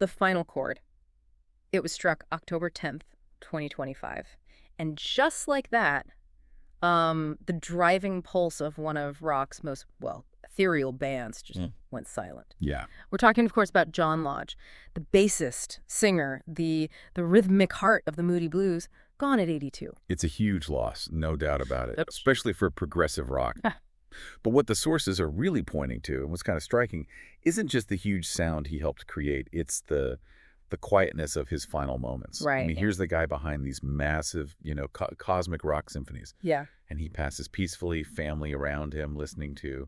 the final chord. It was struck October 10th, 2025. And just like that, the driving pulse of one of rock's most, well, ethereal bands just went silent. Yeah. We're talking, of course, about John Lodge, the bassist, singer, the rhythmic heart of the Moody Blues, gone at 82. It's a huge loss, no doubt about it, especially for progressive rock. But what the sources are really pointing to, and what's kind of striking, isn't just the huge sound he helped create. It's the quietness of his final moments. Right. I mean, here's the guy behind these massive, cosmic rock symphonies. Yeah. And he passes peacefully, family around him, listening to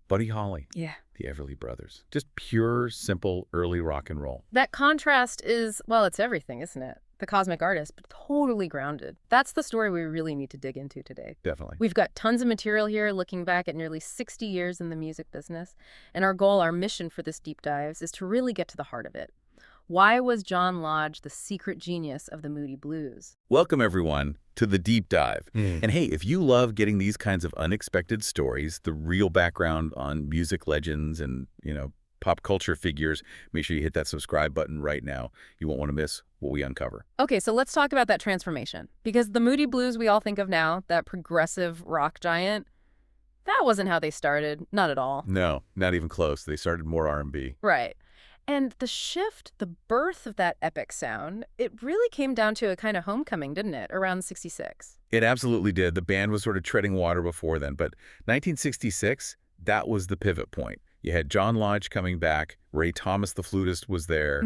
Buddy Holly. Yeah. The Everly Brothers. Just pure, simple, early rock and roll. That contrast is, well, it's everything, isn't it? The cosmic artist, but totally grounded. That's the story we really need to dig into today. Definitely. We've got tons of material here looking back at nearly 60 years in the music business. And our goal, our mission for this deep dives is to really get to the heart of it. Why was John Lodge the secret genius of the Moody Blues? Welcome, everyone, to the deep dive. And hey, if you love getting these kinds of unexpected stories, the real background on music legends and, pop culture figures, make sure you hit that subscribe button right now. You won't want to miss what we uncover. Okay, so let's talk about that transformation. Because the Moody Blues we all think of now, that progressive rock giant, that wasn't how they started. Not at all. No, not even close. They started more R&B. Right. And the shift, the birth of that epic sound, it really came down to a kind of homecoming, didn't it, around 66? It absolutely did. The band was sort of treading water before then, but 1966, that was the pivot point. You had John Lodge coming back, Ray Thomas, the flutist, was there,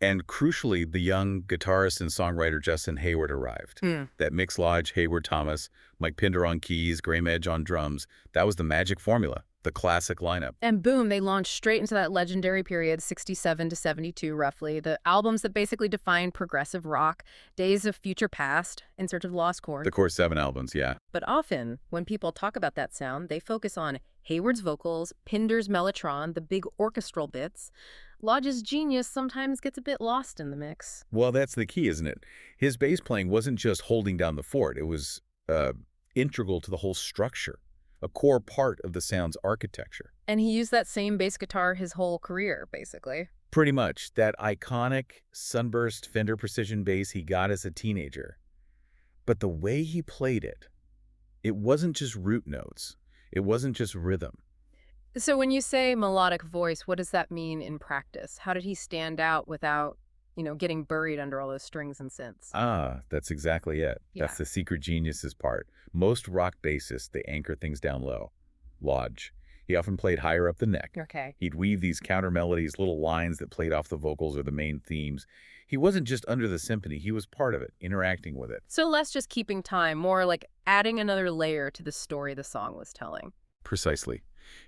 and crucially, the young guitarist and songwriter Justin Hayward arrived. That mix Lodge, Hayward, Thomas, Mike Pinder on keys, Graham Edge on drums, that was the magic formula. The classic lineup. And boom, they launched straight into that legendary period, 67 to 72 roughly, the albums that basically defined progressive rock, Days of Future Past, In Search of the Lost Chord. The core 7 albums, yeah. But often, when people talk about that sound, they focus on Hayward's vocals, Pinder's mellotron, the big orchestral bits. Lodge's genius sometimes gets a bit lost in the mix. Well, that's the key, isn't it? His bass playing wasn't just holding down the fort. It was integral to the whole structure. A core part of the sound's architecture. And he used that same bass guitar his whole career, basically. Pretty much. That iconic sunburst Fender Precision bass he got as a teenager. But the way he played it, it wasn't just root notes. It wasn't just rhythm. So when you say melodic voice, what does that mean in practice? How did he stand out without, getting buried under all those strings and synths? Ah, that's exactly it. Yeah. That's the secret genius's part. Most rock bassists, they anchor things down low. Lodge. He often played higher up the neck. Okay. He'd weave these counter melodies, little lines that played off the vocals or the main themes. He wasn't just under the symphony, he was part of it, interacting with it. So less just keeping time, more like adding another layer to the story the song was telling. Precisely.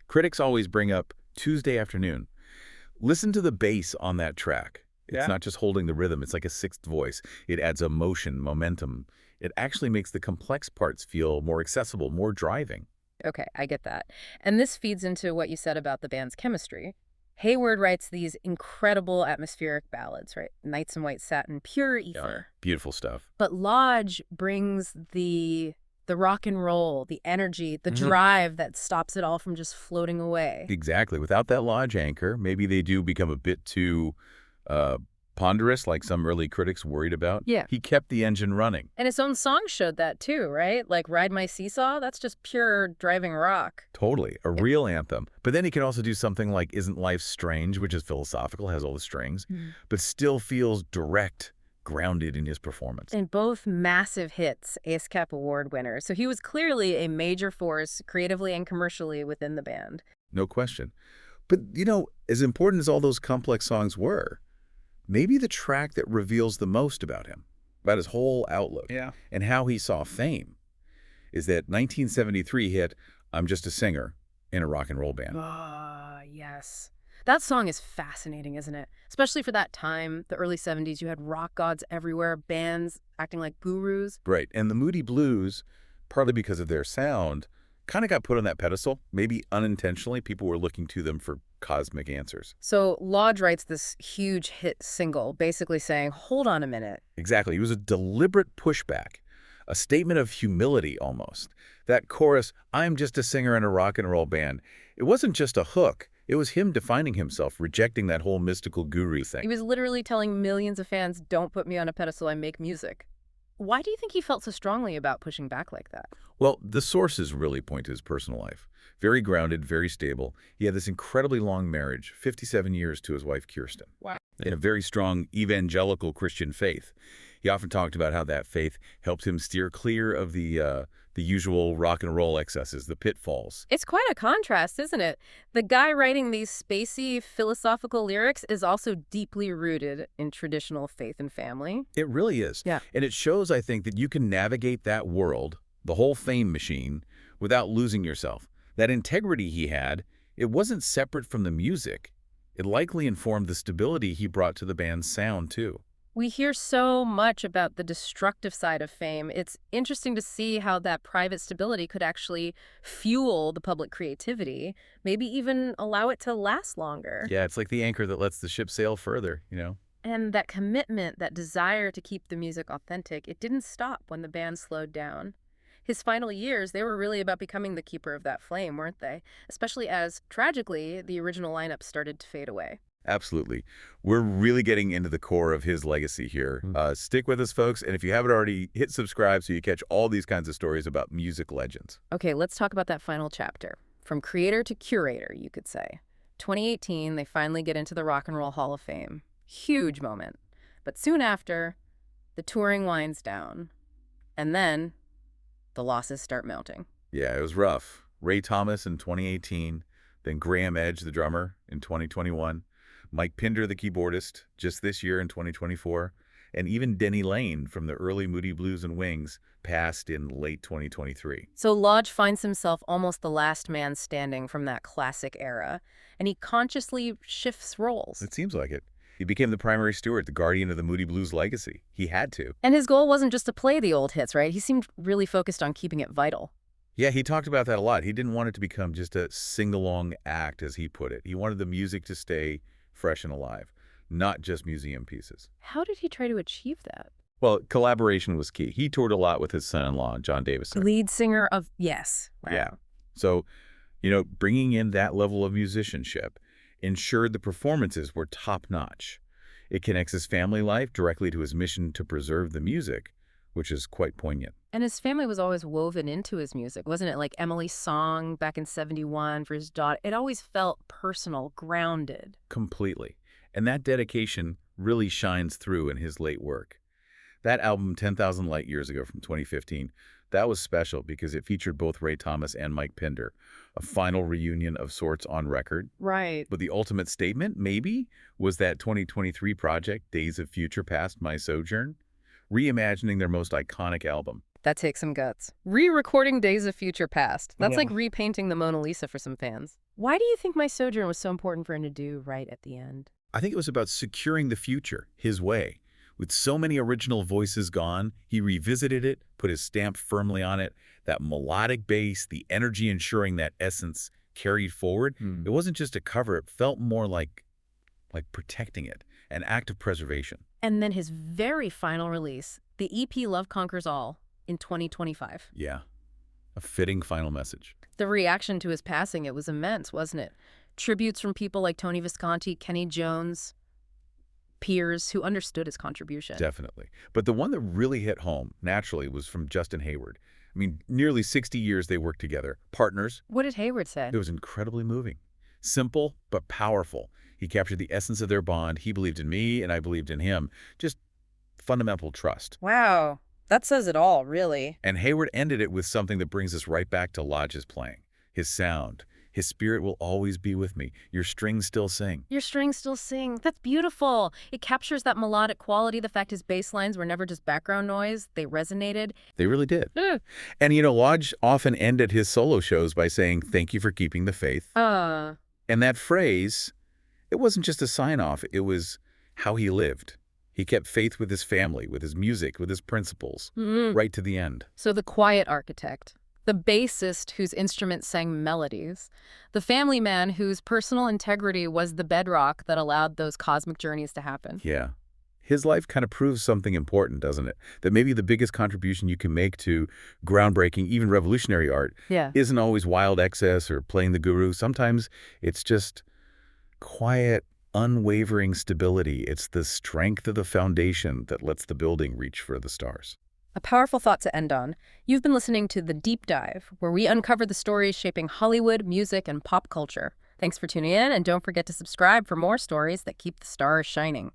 Critics always bring up Tuesday Afternoon. Listen to the bass on that track. It's not just holding the rhythm, it's like a sixth voice. It adds emotion, momentum. It actually makes the complex parts feel more accessible, more driving. Okay, I get that. And this feeds into what you said about the band's chemistry. Hayward writes these incredible atmospheric ballads, right? Nights in White Satin, pure ether. Yeah, beautiful stuff. But Lodge brings the rock and roll, the energy, the drive that stops it all from just floating away. Exactly. Without that Lodge anchor, maybe they do become a bit too ponderous, like some early critics worried about. Yeah. He kept the engine running. And his own song showed that too, right? Like Ride My Seesaw, that's just pure driving rock. Totally. A real anthem. But then he can also do something like Isn't Life Strange, which is philosophical, has all the strings, but still feels direct, grounded in his performance. And both massive hits, ASCAP Award winners. So he was clearly a major force, creatively and commercially, within the band. No question. But, as important as all those complex songs were, maybe the track that reveals the most about him, about his whole outlook, and how he saw fame, is that 1973 hit, I'm Just a Singer in a Rock and Roll Band. Ah, yes. That song is fascinating, isn't it? Especially for that time, the early 70s, you had rock gods everywhere, bands acting like gurus. Right, and the Moody Blues, partly because of their sound, kind of got put on that pedestal. Maybe unintentionally, people were looking to them for cosmic answers. So Lodge writes this huge hit single, basically saying, hold on a minute. Exactly. It was a deliberate pushback, a statement of humility almost. That chorus, I'm just a singer in a rock and roll band, it wasn't just a hook. It was him defining himself, rejecting that whole mystical guru thing. He was literally telling millions of fans, don't put me on a pedestal, I make music. Why do you think he felt so strongly about pushing back like that? Well, the sources really point to his personal life. Very grounded, very stable. He had this incredibly long marriage, 57 years, to his wife, Kirsten. Wow. In a very strong evangelical Christian faith. He often talked about how that faith helped him steer clear of the usual rock and roll excesses, the pitfalls. It's quite a contrast, isn't it? The guy writing these spacey philosophical lyrics is also deeply rooted in traditional faith and family. It really is. Yeah. And it shows, I think, that you can navigate that world, the whole fame machine, without losing yourself. That integrity he had, it wasn't separate from the music. It likely informed the stability he brought to the band's sound, too. We hear so much about the destructive side of fame. It's interesting to see how that private stability could actually fuel the public creativity, maybe even allow it to last longer. Yeah, it's like the anchor that lets the ship sail further, you know? And that commitment, that desire to keep the music authentic, it didn't stop when the band slowed down. His final years, they were really about becoming the keeper of that flame, weren't they? Especially as, tragically, the original lineup started to fade away. Absolutely. We're really getting into the core of his legacy here. Stick with us, folks. And if you haven't already, hit subscribe so you catch all these kinds of stories about music legends. Okay, let's talk about that final chapter. From creator to curator, you could say. 2018, they finally get into the Rock and Roll Hall of Fame. Huge moment. But soon after, the touring winds down. And then, the losses start mounting. Yeah, it was rough. Ray Thomas in 2018, then Graham Edge, the drummer, in 2021. Mike Pinder, the keyboardist, just this year in 2024, and even Denny Lane from the early Moody Blues and Wings passed in late 2023. So Lodge finds himself almost the last man standing from that classic era, and he consciously shifts roles. It seems like it. He became the primary steward, the guardian of the Moody Blues legacy. He had to. And his goal wasn't just to play the old hits, right? He seemed really focused on keeping it vital. Yeah, he talked about that a lot. He didn't want it to become just a sing-along act, as he put it. He wanted the music to stay fresh and alive, not just museum pieces. How did he try to achieve that? Well, collaboration was key. He toured a lot with his son-in-law, John Davison. Lead singer of Yes. Wow. Yeah. So, bringing in that level of musicianship ensured the performances were top-notch. It connects his family life directly to his mission to preserve the music, which is quite poignant. And his family was always woven into his music, wasn't it? Like Emily's song back in '71 for his daughter. It always felt personal, grounded. Completely. And that dedication really shines through in his late work. That album, 10,000 Light Years Ago from 2015, that was special because it featured both Ray Thomas and Mike Pinder, a final reunion of sorts on record. Right. But the ultimate statement, maybe, was that 2023 project, Days of Future Past, My Sojourn, reimagining their most iconic album. That takes some guts. Re-recording Days of Future Past. That's like repainting the Mona Lisa for some fans. Why do you think My Sojourn was so important for him to do right at the end? I think it was about securing the future, his way. With so many original voices gone, he revisited it, put his stamp firmly on it, that melodic bass, the energy ensuring that essence carried forward. It wasn't just a cover, it felt more like protecting it, an act of preservation. And then his very final release, the EP Love Conquers All, in 2025. Yeah, a fitting final message. The reaction to his passing, it was immense, wasn't it? Tributes from people like Tony Visconti, Kenny Jones, peers who understood his contribution. Definitely. But the one that really hit home, naturally, was from Justin Hayward. I mean, nearly 60 years they worked together. Partners. What did Hayward say? It was incredibly moving. Simple, but powerful. He captured the essence of their bond. He believed in me, and I believed in him. Just fundamental trust. Wow. That says it all, really. And Hayward ended it with something that brings us right back to Lodge's playing. His sound. His spirit will always be with me. Your strings still sing. Your strings still sing. That's beautiful. It captures that melodic quality, the fact his bass lines were never just background noise. They resonated. They really did. And, Lodge often ended his solo shows by saying, "Thank you for keeping the faith." And that phrase, it wasn't just a sign-off. It was how he lived. He kept faith with his family, with his music, with his principles, right to the end. So the quiet architect, the bassist whose instruments sang melodies, the family man whose personal integrity was the bedrock that allowed those cosmic journeys to happen. Yeah. His life kind of proves something important, doesn't it? That maybe the biggest contribution you can make to groundbreaking, even revolutionary art isn't always wild excess or playing the guru. Sometimes it's just quiet, unwavering stability. It's the strength of the foundation that lets the building reach for the stars. A powerful thought to end on. You've been listening to The Deep Dive, where we uncover the stories shaping Hollywood, music, and pop culture. Thanks for tuning in, and don't forget to subscribe for more stories that keep the stars shining.